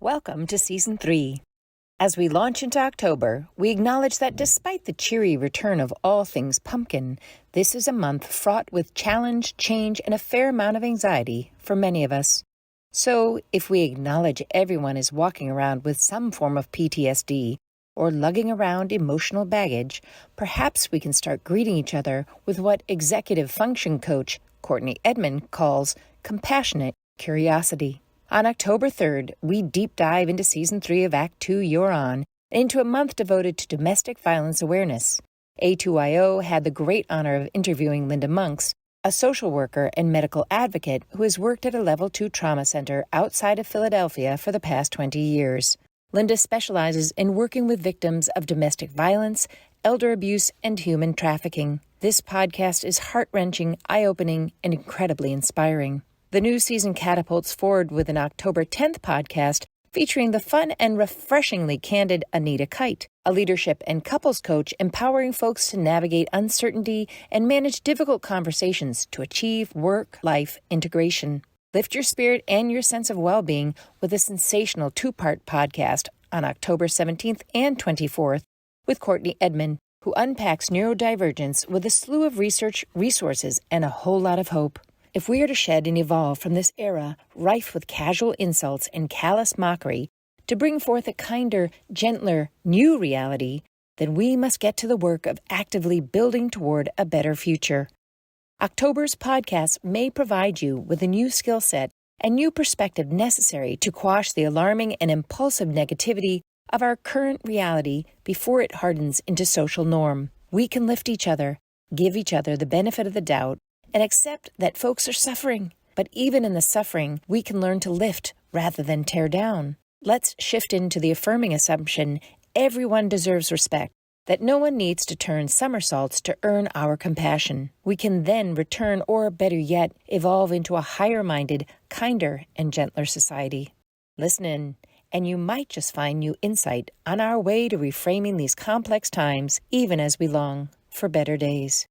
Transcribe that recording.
Welcome to Season 3. As we launch into October, we acknowledge that despite the cheery return of all things pumpkin, this is a month fraught with challenge, change, and a fair amount of anxiety for many of us. So, if we acknowledge everyone is walking around with some form of PTSD or lugging around emotional baggage, perhaps we can start greeting each other with what executive function coach Courtney Edmond calls compassionate curiosity. On October 3rd, we deep dive into Season 3 of Act 2 You're On, and into a month devoted to domestic violence awareness. A2IO had the great honor of interviewing Linda Monks, a social worker and medical advocate who has worked at a Level 2 trauma center outside of Philadelphia for the past 20 years. Linda specializes in working with victims of domestic violence, elder abuse, and human trafficking. This podcast is heart-wrenching, eye-opening, and incredibly inspiring. The new season catapults forward with an October 10th podcast featuring the fun and refreshingly candid Anita Kite, a leadership and couples coach empowering folks to navigate uncertainty and manage difficult conversations to achieve work-life integration. Lift your spirit and your sense of well-being with a sensational two-part podcast on October 17th and 24th with Courtney Edmond, who unpacks neurodivergence with a slew of research, resources, and a whole lot of hope. If we are to shed and evolve from this era rife with casual insults and callous mockery to bring forth a kinder, gentler, new reality, then we must get to the work of actively building toward a better future. October's podcast may provide you with a new skill set and new perspective necessary to quash the alarming and impulsive negativity of our current reality before it hardens into social norm. We can lift each other, give each other the benefit of the doubt, and accept that folks are suffering. But even in the suffering, we can learn to lift rather than tear down. Let's shift into the affirming assumption everyone deserves respect, that no one needs to turn somersaults to earn our compassion. We can then return, or better yet, evolve into a higher-minded, kinder, and gentler society. Listen in, and you might just find new insight on our way to reframing these complex times, even as we long for better days.